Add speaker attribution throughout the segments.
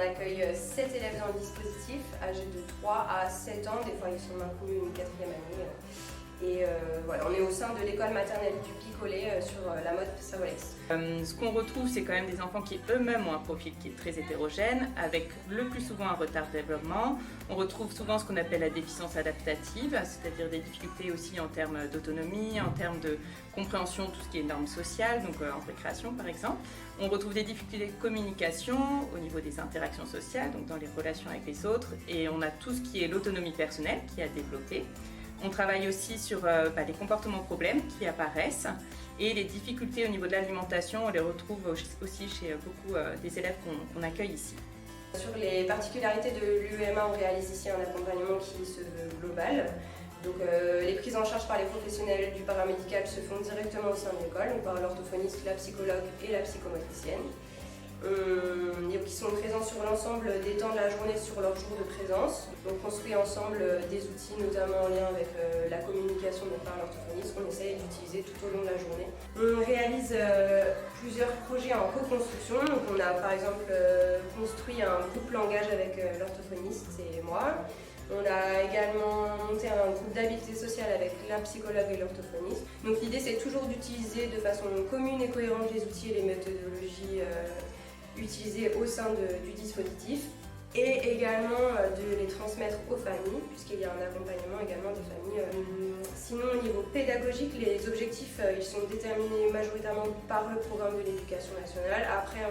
Speaker 1: accueille 7 élèves dans le dispositif, âgés de 3 à 7 ans, des fois ils sont inclus une 4e année. Et voilà, on est au sein de l'école maternelle du Picolet sur la mode Savolex.
Speaker 2: Ce qu'on retrouve, c'est quand même des enfants qui eux-mêmes ont un profil qui est très hétérogène, avec le plus souvent un retard de développement. On retrouve souvent ce qu'on appelle la déficience adaptative, c'est-à-dire des difficultés aussi en termes d'autonomie, en termes de compréhension, tout ce qui est normes sociales, donc en récréation par exemple. On retrouve des difficultés de communication au niveau des interactions sociales, donc dans les relations avec les autres, et on a tout ce qui est l'autonomie personnelle qui a développé. On travaille aussi sur les comportements problèmes qui apparaissent et les difficultés au niveau de l'alimentation, on les retrouve aussi chez beaucoup des élèves qu'on accueille ici.
Speaker 1: Sur les particularités de l'UEMA, on réalise ici un accompagnement qui se veut global. Donc, les prises en charge par les professionnels du paramédical se font directement au sein de l'école, donc par l'orthophoniste, la psychologue et la psychomotricienne. Qui sont présents sur l'ensemble des temps de la journée sur leur jour de présence. On construit ensemble des outils, notamment en lien avec la communication par l'orthophoniste, qu'on essaye d'utiliser tout au long de la journée. On réalise plusieurs projets en co-construction. Donc on a par exemple construit un groupe langage avec l'orthophoniste et moi. On a également monté un groupe d'habileté sociale avec la psychologue et l'orthophoniste. Donc l'idée c'est toujours d'utiliser de façon commune et cohérente les outils et les méthodologies utilisés au sein du dispositif et également de les transmettre aux familles puisqu'il y a un accompagnement également des familles. Sinon au niveau pédagogique, les objectifs ils sont déterminés majoritairement par le programme de l'éducation nationale. Après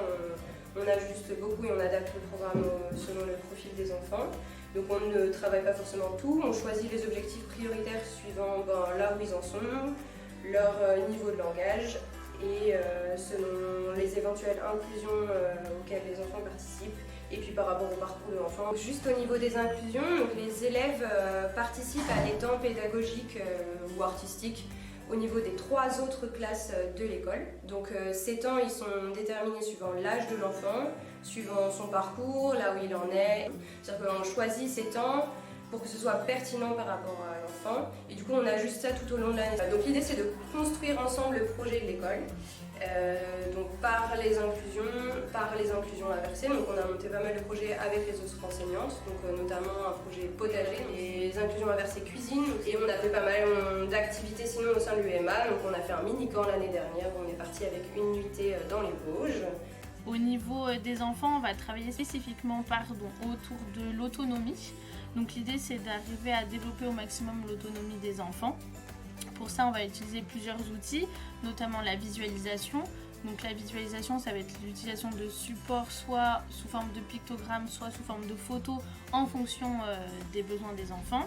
Speaker 1: on ajuste beaucoup et on adapte le programme selon le profil des enfants. Donc on ne travaille pas forcément tout, on choisit les objectifs prioritaires suivant là où ils en sont, leur niveau de langage et selon les éventuelles inclusions auxquelles les enfants participent et puis par rapport au parcours de l'enfant. Juste au niveau des inclusions, donc les élèves participent à des temps pédagogiques ou artistiques au niveau des 3 autres classes de l'école. Donc ces temps ils sont déterminés suivant l'âge de l'enfant, suivant son parcours, là où il en est. C'est-à-dire qu'on choisit ces temps pour que ce soit pertinent par rapport à l'enfant et du coup on ajuste ça tout au long de l'année. Donc l'idée c'est de construire ensemble le projet de l'école donc par les inclusions inversées. Donc on a monté pas mal de projets avec les autres enseignantes, donc notamment un projet potager, les inclusions inversées cuisine et on a fait pas mal d'activités sinon au sein de l'UEMA. Donc on a fait un mini-camp l'année dernière où on est parti avec une nuitée dans les Vosges.
Speaker 3: Au niveau des enfants, on va travailler spécifiquement autour de l'autonomie. Donc l'idée c'est d'arriver à développer au maximum l'autonomie des enfants. Pour ça on va utiliser plusieurs outils, notamment la visualisation. Donc la visualisation ça va être l'utilisation de supports soit sous forme de pictogrammes, soit sous forme de photos en fonction des besoins des enfants.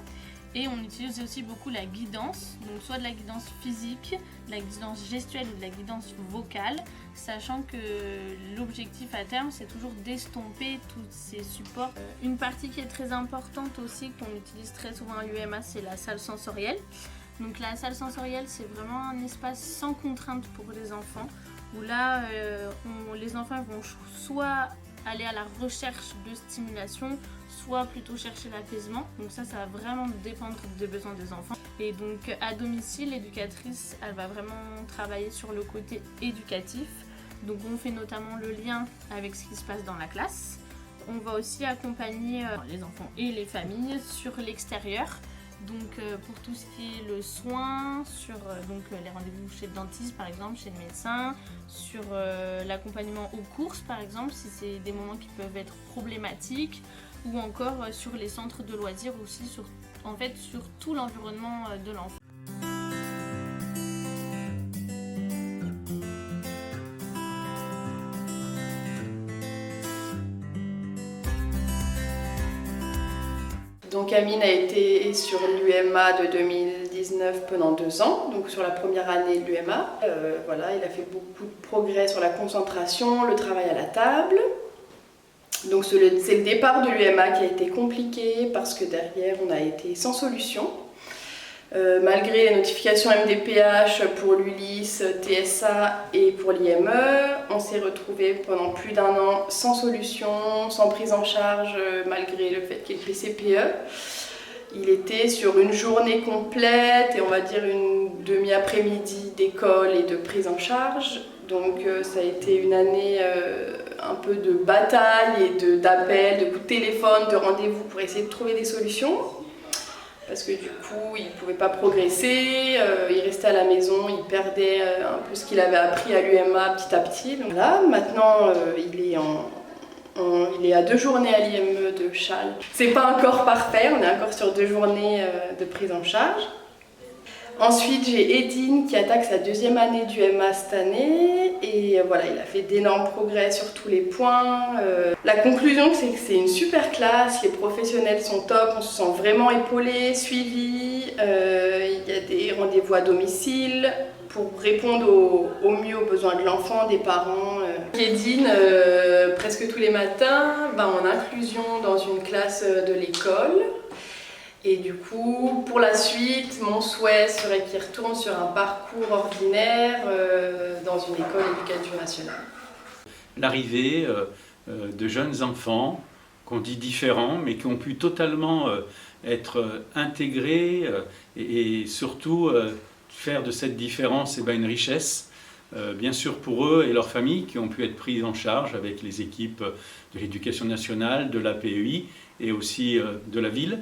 Speaker 3: Et on utilise aussi beaucoup la guidance, donc soit de la guidance physique, de la guidance gestuelle ou de la guidance vocale, sachant que l'objectif à terme c'est toujours d'estomper tous ces supports. Une partie qui est très importante aussi, qu'on utilise très souvent à l'UEMA, c'est la salle sensorielle. Donc la salle sensorielle c'est vraiment un espace sans contrainte pour les enfants, où là les enfants vont soit aller à la recherche de stimulation, soit plutôt chercher l'apaisement. Donc ça va vraiment dépendre des besoins des enfants. Et donc à domicile, l'éducatrice, elle va vraiment travailler sur le côté éducatif. Donc on fait notamment le lien avec ce qui se passe dans la classe. On va aussi accompagner les enfants et les familles sur l'extérieur. Donc pour tout ce qui est le soin, sur les rendez-vous chez le dentiste par exemple, chez le médecin, sur l'accompagnement aux courses par exemple, si c'est des moments qui peuvent être problématiques, ou encore sur les centres de loisirs aussi, sur tout l'environnement de l'enfant.
Speaker 4: Donc Amine a été sur l'UEMA de 2019 pendant 2 ans, donc sur la première année de l'UEMA. Il a fait beaucoup de progrès sur la concentration, le travail à la table. Donc c'est le départ de l'UEMA qui a été compliqué parce que derrière on a été sans solution. Malgré les notifications MDPH pour l'ULIS, TSA et pour l'IME, on s'est retrouvé pendant plus d'1 an sans solution, sans prise en charge malgré le fait qu'il y ait le PCPE. Il était sur une journée complète et on va dire une demi-après-midi d'école et de prise en charge. Donc ça a été une année un peu de bataille et d'appels, de coups de téléphone, de rendez-vous pour essayer de trouver des solutions. Parce que du coup, il ne pouvait pas progresser, il restait à la maison, il perdait un peu ce qu'il avait appris à l'UMA petit à petit. Donc là, maintenant, il est à 2 journées à l'IME de Châles. C'est pas encore parfait, on est encore sur 2 journées de prise en charge. Ensuite, j'ai Edine qui attaque sa 2e année d'UMA cette année et voilà, il a fait d'énormes progrès sur tous les points. La conclusion, c'est que c'est une super classe, les professionnels sont top, on se sent vraiment épaulé, suivi. Il y a des rendez-vous à domicile pour répondre au mieux aux besoins de l'enfant, des parents. Edine, presque tous les matins, en inclusion dans une classe de l'école. Et du coup, pour la suite, mon souhait serait qu'il retourne sur un parcours ordinaire dans une école éducative nationale.
Speaker 5: L'arrivée de jeunes enfants, qu'on dit différents, mais qui ont pu totalement être intégrés et surtout faire de cette différence une richesse, bien sûr pour eux et leurs familles qui ont pu être prises en charge avec les équipes de l'éducation nationale, de la PEI et aussi de la ville.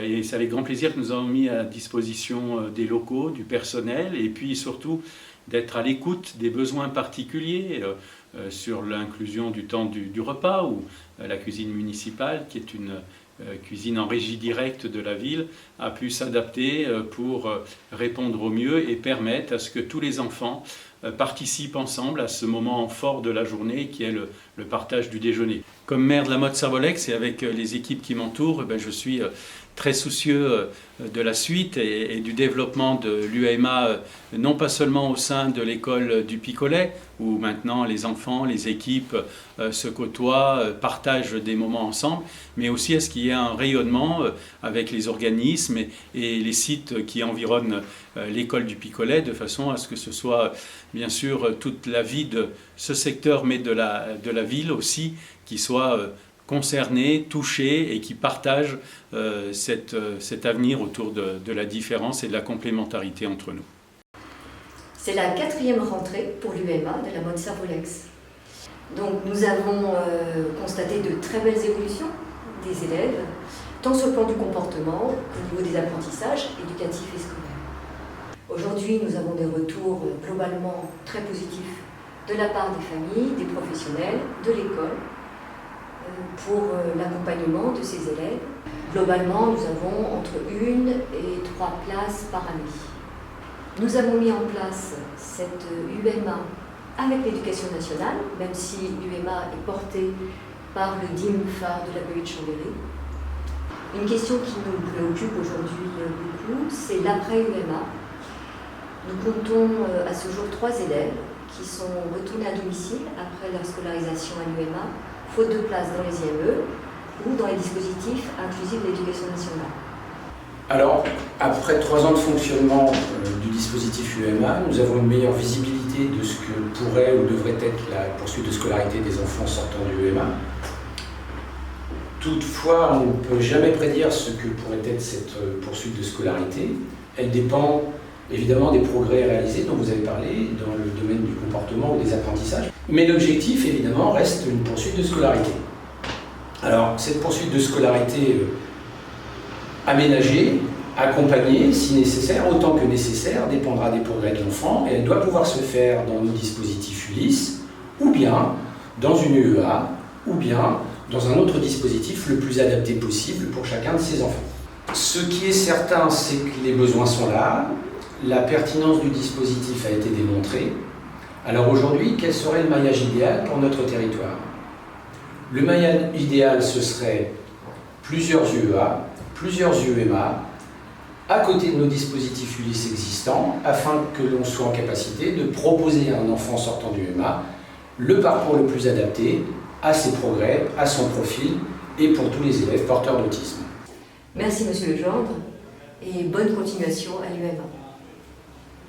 Speaker 5: Et c'est avec grand plaisir que nous avons mis à disposition des locaux, du personnel et puis surtout d'être à l'écoute des besoins particuliers sur l'inclusion du temps du repas ou la cuisine municipale qui est une cuisine en régie directe de la ville a pu s'adapter pour répondre au mieux et permettre à ce que tous les enfants participent ensemble à ce moment fort de la journée qui est le partage du déjeuner. Comme maire de la Motte-Servolex et avec les équipes qui m'entourent, je suis très soucieux de la suite et du développement de l'UMA, non pas seulement au sein de l'école du Picolet, où maintenant les enfants, les équipes se côtoient, partagent des moments ensemble, mais aussi à ce qu'il y ait un rayonnement avec les organismes et les sites qui environnent l'école du Picolet, de façon à ce que ce soit bien sûr toute la vie de ce secteur, mais de la ville aussi, qui soit concernés, touchés et qui partagent cet avenir autour de la différence et de la complémentarité entre nous.
Speaker 6: C'est la 4e rentrée pour l'UMA de la Motte-Servolex. Donc nous avons constaté de très belles évolutions des élèves, tant sur le plan du comportement qu'au niveau des apprentissages éducatifs et scolaires. Aujourd'hui, nous avons des retours globalement très positifs de la part des familles, des professionnels, de l'école, pour l'accompagnement de ces élèves. Globalement, nous avons entre 1 et 3 classes par année. Nous avons mis en place cette UMA avec l'éducation nationale, même si l'UMA est portée par le DIM phare de la PEI de Chambéry. Une question qui nous préoccupe aujourd'hui beaucoup, c'est l'après-UMA. Nous comptons à ce jour 3 élèves qui sont retournés à domicile après leur scolarisation à l'UMA, faute de place dans les IME ou dans les dispositifs inclusifs de l'éducation nationale.
Speaker 7: Alors, après 3 ans de fonctionnement du dispositif UMA, nous avons une meilleure visibilité de ce que pourrait ou devrait être la poursuite de scolarité des enfants sortant du UMA. Toutefois, on ne peut jamais prédire ce que pourrait être cette poursuite de scolarité. Elle dépend évidemment des progrès réalisés dont vous avez parlé dans le domaine du comportement ou des apprentissages. Mais l'objectif, évidemment, reste une poursuite de scolarité. Alors, cette poursuite de scolarité aménagée, accompagnée, si nécessaire, autant que nécessaire, dépendra des progrès de l'enfant, et elle doit pouvoir se faire dans nos dispositifs ULIS, ou bien dans une UEA, ou bien dans un autre dispositif le plus adapté possible pour chacun de ces enfants. Ce qui est certain, c'est que les besoins sont là, la pertinence du dispositif a été démontrée. Alors aujourd'hui, quel serait le maillage idéal pour notre territoire? Le maillage idéal, ce serait plusieurs UEA, plusieurs UMA, à côté de nos dispositifs ULIS existants, afin que l'on soit en capacité de proposer à un enfant sortant du UMA le parcours le plus adapté à ses progrès, à son profil et pour tous les élèves porteurs d'autisme.
Speaker 6: Merci Monsieur Legendre et bonne continuation à l'UMA.